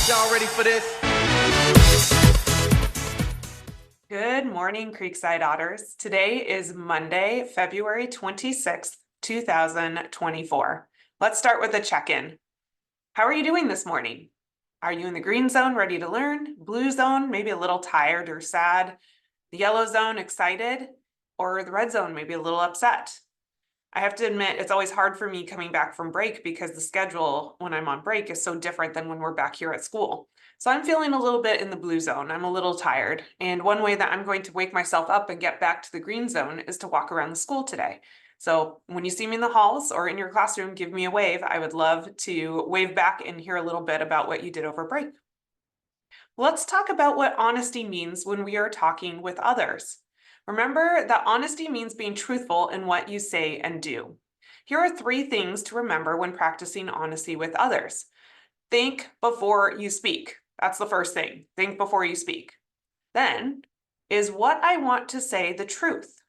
Y'all ready for this? Good morning, Creekside Otters. Today is Monday, February 26th, 2024. Let's start with a check-in. How are you doing this morning? Are you in the green zone, ready to learn? Blue zone, maybe a little tired or sad? The yellow zone, excited? Or the red zone, maybe a little upset? I have to admit, it's always hard for me coming back from break because the schedule when I'm on break is so different than when we're back here at school. So I'm feeling a little bit in the blue zone. I'm a little tired. And one way that I'm going to wake myself up and get back to the green zone is to walk around the school today. So when you see me in the halls or in your classroom, give me a wave. I would love to wave back and hear a little bit about what you did over break. Let's talk about what honesty means when we are talking with others. Remember that honesty means being truthful in what you say and do. Here are 3 things to remember when practicing honesty with others. Think before you speak. That's the first thing. Think before you speak. Then, is what I want to say the truth?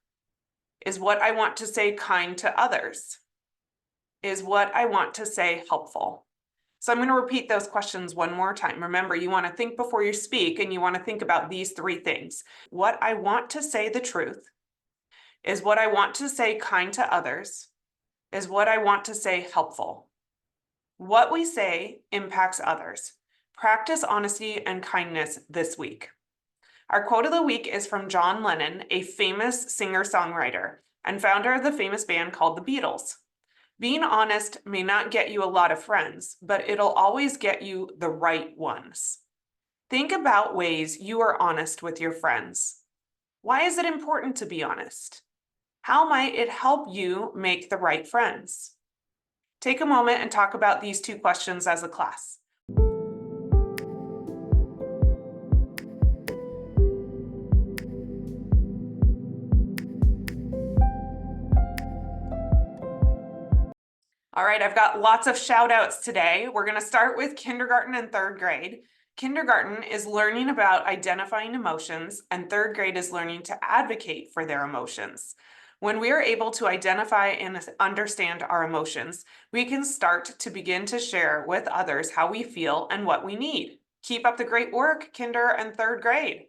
Is what I want to say kind to others? Is what I want to say helpful? So I'm going to repeat those questions one more time. Remember, you want to think before you speak, and you want to think about these 3 things. What I want to say the truth? Is what I want to say kind to others? Is what I want to say helpful? What we say impacts others. Practice honesty and kindness this week. Our quote of the week is from John Lennon, a famous singer-songwriter and founder of the famous band called the Beatles. Being honest may not get you a lot of friends, but it'll always get you the right ones. Think about ways you are honest with your friends. Why is it important to be honest? How might it help you make the right friends? Take a moment and talk about these 2 questions as a class. All right, I've got lots of shout outs today. We're going to start with kindergarten and 3rd grade. Kindergarten is learning about identifying emotions, and 3rd grade is learning to advocate for their emotions. When we are able to identify and understand our emotions, we can start to begin to share with others how we feel and what we need. Keep up the great work, kinder and 3rd grade.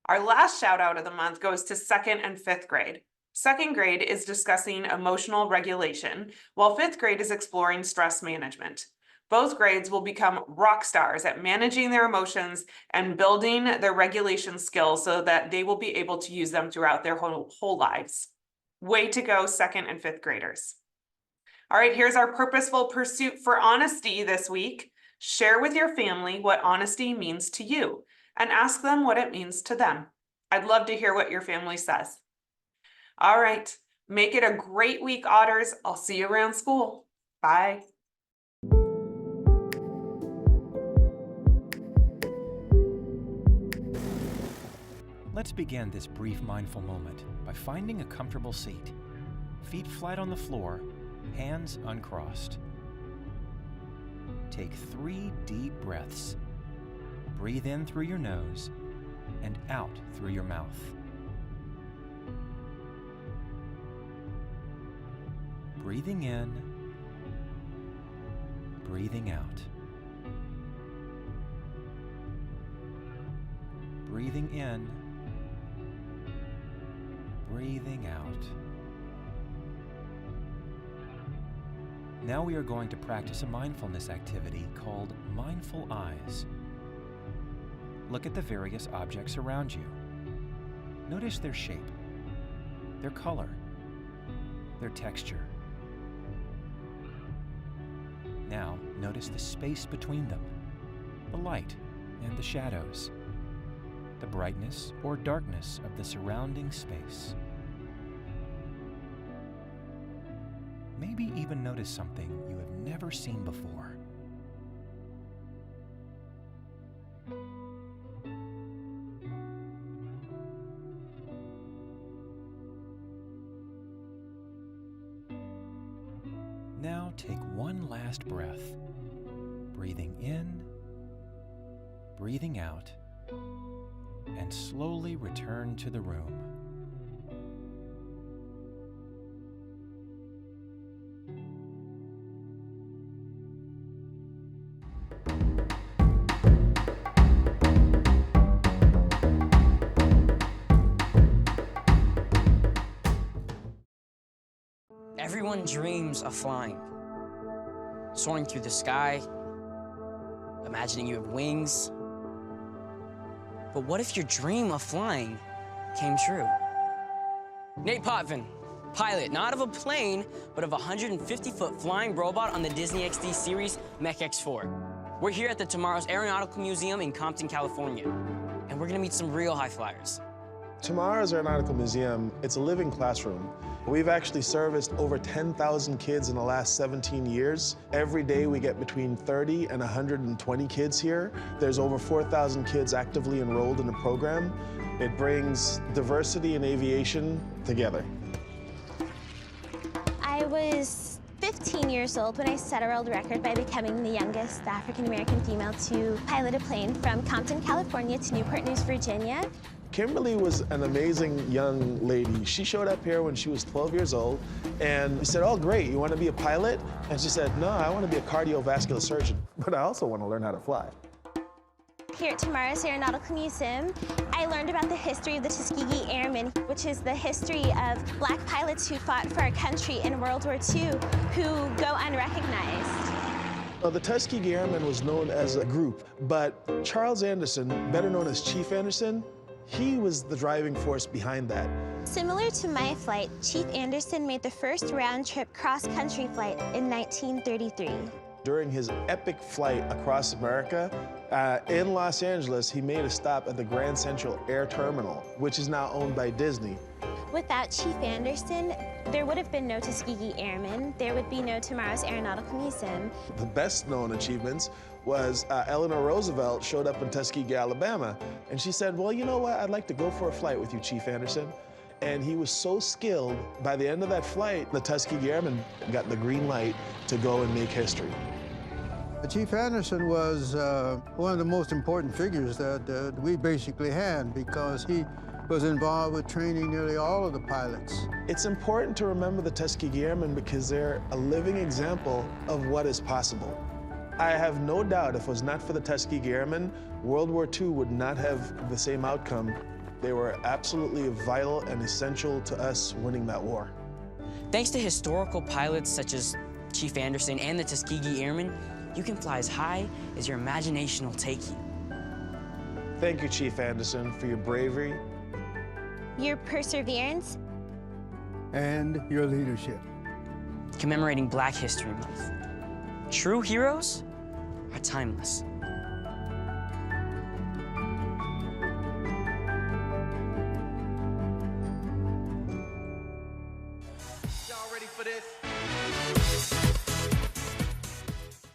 Our last shout out of the month goes to 2nd and 5th grade. 2nd grade is discussing emotional regulation, while 5th grade is exploring stress management. Both grades will become rock stars at managing their emotions and building their regulation skills so that they will be able to use them throughout their whole lives. Way to go, 2nd and 5th graders. All right, here's our purposeful pursuit for honesty this week. Share with your family what honesty means to you and ask them what it means to them. I'd love to hear what your family says. All right, make it a great week, Otters. I'll see you around school. Bye. Let's begin this brief mindful moment by finding a comfortable seat. Feet flat on the floor, hands uncrossed. Take 3 deep breaths. Breathe in through your nose and out through your mouth. Breathing in, breathing out. Breathing in, breathing out. Now we are going to practice a mindfulness activity called Mindful Eyes. Look at the various objects around you. Notice their shape, their color, their texture. Now notice the space between them, the light and the shadows, the brightness or darkness of the surrounding space. Maybe even notice something you have never seen before. Now take one last breath, breathing in, breathing out, and slowly return to the room. Everyone dreams of flying, soaring through the sky, imagining you have wings. But what if your dream of flying came true? Nate Potvin, pilot, not of a plane, but of a 150-foot flying robot on the Disney XD series Mech X4. We're here at the Tomorrow's Aeronautical Museum in Compton, California, and we're gonna meet some real high flyers. Tomorrow's Aeronautical Museum, it's a living classroom. We've actually serviced over 10,000 kids in the last 17 years. Every day we get between 30 and 120 kids here. There's over 4,000 kids actively enrolled in the program. It brings diversity in aviation together. I was 15 years old when I set a world record by becoming the youngest African-American female to pilot a plane from Compton, California to Newport News, Virginia. Kimberly was an amazing young lady. She showed up here when she was 12 years old, and we said, oh, great, you want to be a pilot? And she said, no, I want to be a cardiovascular surgeon, but I also want to learn how to fly. Here at Tomorrow's Aeronautical Museum, I learned about the history of the Tuskegee Airmen, which is the history of Black pilots who fought for our country in World War II who go unrecognized. Well, the Tuskegee Airmen was known as a group, but Charles Anderson, better known as Chief Anderson, he was the driving force behind that. Similar to my flight, Chief Anderson made the first round-trip cross-country flight in 1933. During his epic flight across America, in Los Angeles, he made a stop at the Grand Central Air Terminal, which is now owned by Disney. Without Chief Anderson, there would have been no Tuskegee Airmen. There would be no Tomorrow's Aeronautical Museum. The best-known achievements was Eleanor Roosevelt showed up in Tuskegee, Alabama, and she said, well, you know what, I'd like to go for a flight with you, Chief Anderson. And he was so skilled, by the end of that flight, the Tuskegee Airmen got the green light to go and make history. Chief Anderson was one of the most important figures that we basically had because he was involved with training nearly all of the pilots. It's important to remember the Tuskegee Airmen because they're a living example of what is possible. I have no doubt if it was not for the Tuskegee Airmen, World War II would not have the same outcome. They were absolutely vital and essential to us winning that war. Thanks to historical pilots such as Chief Anderson and the Tuskegee Airmen, you can fly as high as your imagination will take you. Thank you, Chief Anderson, for your bravery. Your perseverance. And your leadership. Commemorating Black History Month. True heroes are timeless. Y'all ready for this?